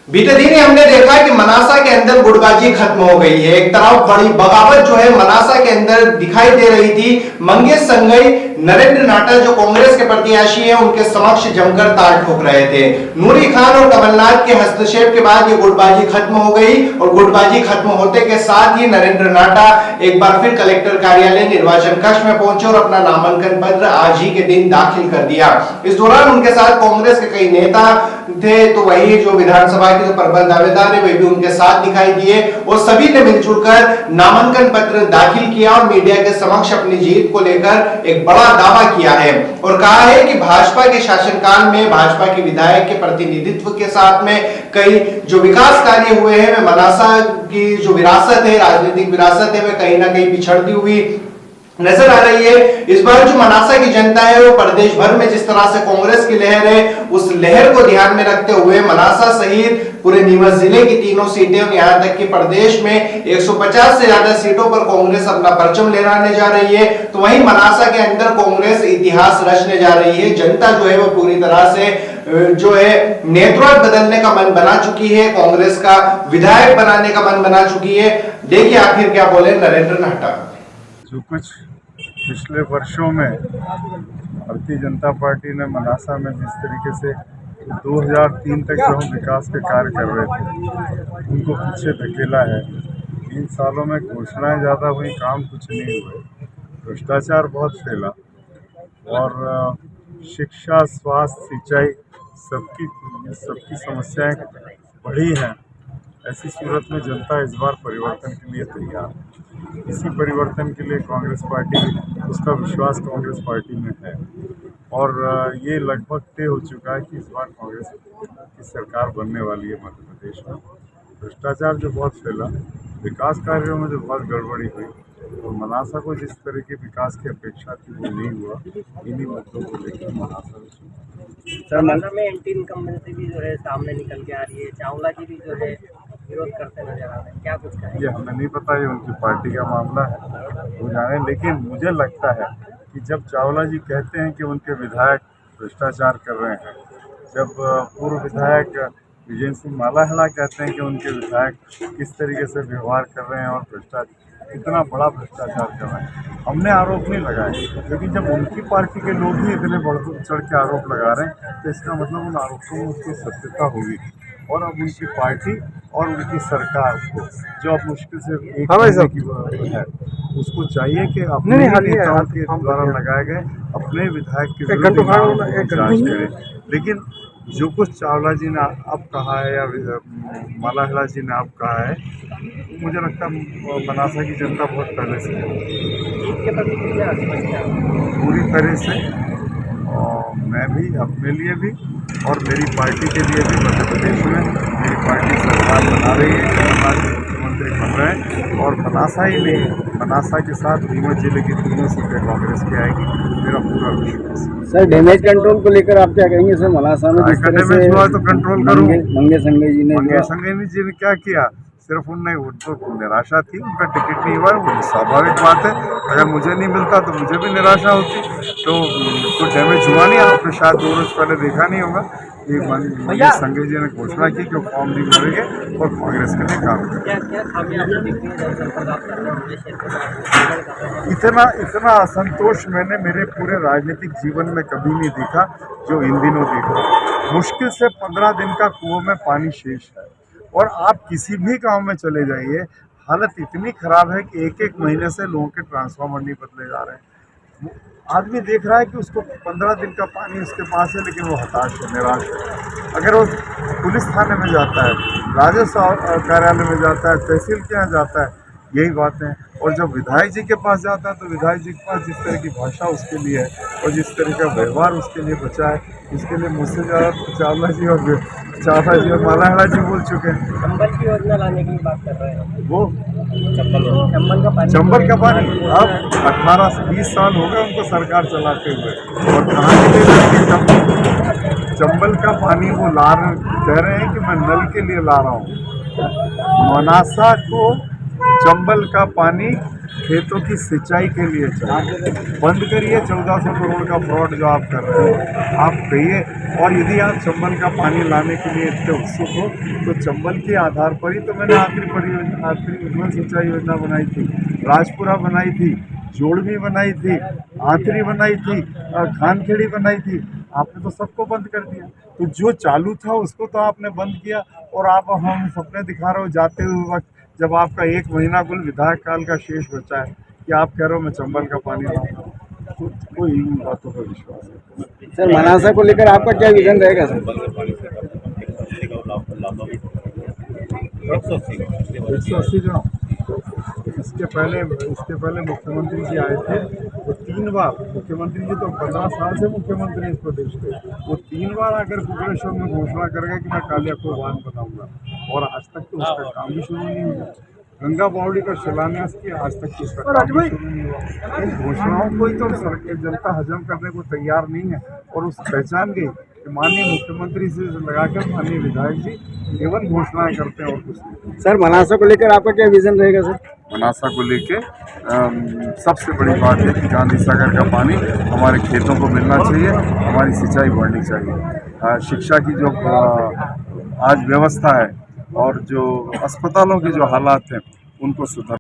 बीते दिन ही हमने देखा कि मनासा के अंदर गुटबाजी खत्म हो गई है। एक तरफ बड़ी बगावत जो है मनासा के अंदर दिखाई दे रही थी। मंगेश संगई, नरेंद्र नाटा जो कांग्रेस के प्रत्याशी हैं, उनके समक्ष जमकर ताल ठोक रहे थे। नूरी खान और कमलनाथ के हस्तक्षेप के बाद ये गुटबाजी खत्म हो गई और गुटबाजी खत्म होते के साथ ही नरेंद्र नाटा एक बार फिर कलेक्टर कार्यालय निर्वाचन कक्ष में पहुंचे और अपना नामांकन पत्र आज ही के दिन दाखिल कर दिया। इस दौरान उनके साथ कांग्रेस के कई नेता थे, तो वही जो विधानसभा के जो प्रबल दावेदार है वे भी उनके साथ दिखाई दिए और सभी ने मिलजुल कर नामांकन पत्र दाखिल किया और मीडिया के समक्ष अपनी जीत को लेकर एक बड़ा दावा किया है और कहा है कि भाजपा के शासनकाल में भाजपा के विधायक के प्रतिनिधित्व के साथ में कई जो विकास कार्य हुए हैं, वे मनासा की जो विरासत है, राजनीतिक विरासत है, वे कहीं ना कहीं पिछड़ती हुई नजर आ रही है। इस बार जो मनासा की जनता है वो प्रदेश भर में जिस तरह से कांग्रेस की लहर है, उस लहर को ध्यान में रखते हुए मनासा सहित पूरे नीमच जिले की तीनों सीटें और यहां तक कि प्रदेश में 150 से ज्यादा सीटों पर कांग्रेस अपना परचम लहराने जा रही है। तो वहीं मनासा के अंदर कांग्रेस इतिहास रचने जा रही है। जनता जो है वो पूरी तरह से जो है नेतृत्व बदलने का मन बना चुकी है, कांग्रेस का विधायक बनाने का मन बना चुकी है। देखिए आखिर क्या बोले नरेंद्र नाटा। जो कुछ पिछले वर्षों में भारतीय जनता पार्टी ने मनासा में जिस तरीके से 2003 तक जो हम विकास के कार्य कर रहे थे उनको पीछे धकेला है। 3 सालों में घोषणाएं ज़्यादा हुई, काम कुछ नहीं हुए, भ्रष्टाचार बहुत फैला और शिक्षा, स्वास्थ्य, सिंचाई सबकी समस्याएं बढ़ी हैं। ऐसी सूरत में जनता इस बार परिवर्तन के लिए तैयार है। इसी परिवर्तन के लिए कांग्रेस पार्टी, उसका विश्वास कांग्रेस पार्टी में है और ये लगभग तय हो चुका है कि इस बार कांग्रेस की सरकार बनने वाली है मध्य प्रदेश में। भ्रष्टाचार जो बहुत फैला, विकास कार्यों में जो बहुत गड़बड़ी हुई और मनासा को जिस तरह के विकास की अपेक्षा थी वो नहीं हुआ, इन्हीं मुद्दों को लेकर मनासा मनासा में एंटी इनकम्बेंसी भी जो है सामने निकल के आ रही है। चावला जी भी जो है विरोध करते नजर आ रहे हैं, क्या कुछ कहें? ये हमें नहीं पता, ये उनकी पार्टी का मामला है, वो जाने। लेकिन मुझे लगता है कि जब चावला जी कहते हैं कि उनके विधायक भ्रष्टाचार कर रहे हैं, जब पूर्व विधायक विजय सिंह मालाहड़ा कहते हैं कि उनके विधायक किस तरीके से व्यवहार कर रहे हैं और भ्रष्टाचार, इतना बड़ा भ्रष्टाचार कर रहे हैं, हमने आरोप नहीं लगाए। लेकिन जब उनकी पार्टी के लोग ही इतने बढ़ चढ़ के आरोप लगा रहे हैं तो इसका मतलब उन आरोपों में उसकी सत्यता होगी। और अब उनकी पार्टी और उनकी सरकार को जो अब मुश्किल से एक महीने की है, उसको चाहिए कि अपने नेताओं के द्वारा लगाए गए अपने विधायक के विरुद्ध जांच करें। लेकिन जो कुछ चावला जी ने अब कहा है या मालाहड़ा जी ने अब कहा है, मुझे लगता है मनासा की जनता बहुत पहले से पूरी तरह से, और मैं भी अपने लिए भी और मेरी पार्टी के लिए भी मध्य प्रदेश में मेरी पार्टी सरकार बना रही है, कमलनाथ मुख्यमंत्री बन रहे हैं और मनासा ही नहीं, मनासा के साथ नीमच जिले की तीनों सीटें कांग्रेस की आएगी, मेरा पूरा विश्वास। सर डैमेज कंट्रोल को लेकर आप क्या कहेंगे? सर मनासा में जिस तरह से हुआ तो कंट्रोल करूँ। मंगेश संगई जी ने क्या किया? सिर्फ उनको निराशा थी, उनका टिकट नहीं हुआ, वो स्वाभाविक बात है। अगर मुझे नहीं मिलता तो मुझे भी निराशा होती, तो कुछ डैमेज हुआ नहीं। आपने शायद 2 रोज पहले देखा नहीं होगा, ये मंगेश संगई जी ने घोषणा की कि फॉर्म नहीं भरेंगे और कांग्रेस के लिए काम करेंगे। इतना असंतोष मैंने मेरे पूरे राजनीतिक जीवन में कभी नहीं देखा जो इन दिनों देखा। मुश्किल से 15 दिन का कुओं में पानी शेष है और आप किसी भी गांव में चले जाइए, हालत इतनी खराब है कि एक महीने से लोगों के ट्रांसफार्मर नहीं बदले जा रहे हैं। आदमी देख रहा है कि उसको 15 दिन का पानी उसके पास है, लेकिन वो हताश है, निराश है। अगर वो पुलिस थाने में जाता है, राजस्व कार्यालय में जाता है, तहसील के यहाँ जाता है, यही बातें। और जब विधायक जी के पास जाता है तो विधायक जी के पास जिस तरह की भाषा उसके लिए है और जिस तरह का व्यवहार उसके लिए बचा है, इसके लिए मुझसे ज़्यादा चावला जी और मालाहड़ा जी बोल चुके हैं। चंबल की योजना लाने की बात कर रहे हैं, वो चंबल का पानी अब 18 से 20 साल हो गए उनको सरकार चलाते हुए, और कहाँ के लिए चंबल का पानी वो कह रहे हैं कि मैं नल के लिए ला रहा हूँ। मनासा को चंबल का पानी खेतों की सिंचाई के लिए चाहिए। बंद करिए 1400 करोड़ का फ्रॉड जो आप कर रहे हो, आप कहिए। और यदि आप चंबल का पानी लाने के लिए इतने उत्सुक हो तो चंबल के आधार पर ही तो मैंने आखिरी उज्ज्वल सिंचाई योजना बनाई थी, राजपुरा बनाई थी, जोड़वी बनाई थी, आंतरी बनाई थी, खानखेड़ी बनाई थी। आपने तो सबको बंद कर दिया। तो जो चालू था उसको तो आपने बंद किया, और आप हम सपने दिखा रहे हो जाते हुए वक्त, जब आपका 1 महीना कुल विधायक काल का शेष बचा है, कि आप कह रहे हो मैं चंबल का पानी लाऊंगा। तो कोई इन बातों पर विश्वास है। सर मनासा को लेकर आपका क्या विजन रहेगा सर? 180 जो इसके पहले मुख्यमंत्री जी आए थे, वो 3 बार मुख्यमंत्री जी तो 15 साल से मुख्यमंत्री इस प्रदेश के, वो 3 बार आकर भुवनेश्वर में घोषणा करेगा कि मैं कालियाकोट बांध बनाऊंगा, और आज तक तो उसका काम भी शुरू नहीं हुआ। गंगा बावड़ी का शिलान्यास किया, आज तक उसका काम भी शुरू नहीं हुआ। इन घोषणाओं को ही तो जनता हजम करने को तैयार नहीं है, और उस पहचान गई कि माननीय मुख्यमंत्री से लगाकर माननीय विधायक जी केवल घोषणाएं करते हैं और कुछ नहीं। सर मनासा को लेकर आपका क्या विजन रहेगा सर? मनासा को लेके सबसे बड़ी बात है कि गांधी सागर का पानी हमारे खेतों को मिलना चाहिए, हमारी सिंचाई बढ़नी चाहिए। शिक्षा की जो आज व्यवस्था है और जो अस्पतालों के जो हालात हैं उनको सुधार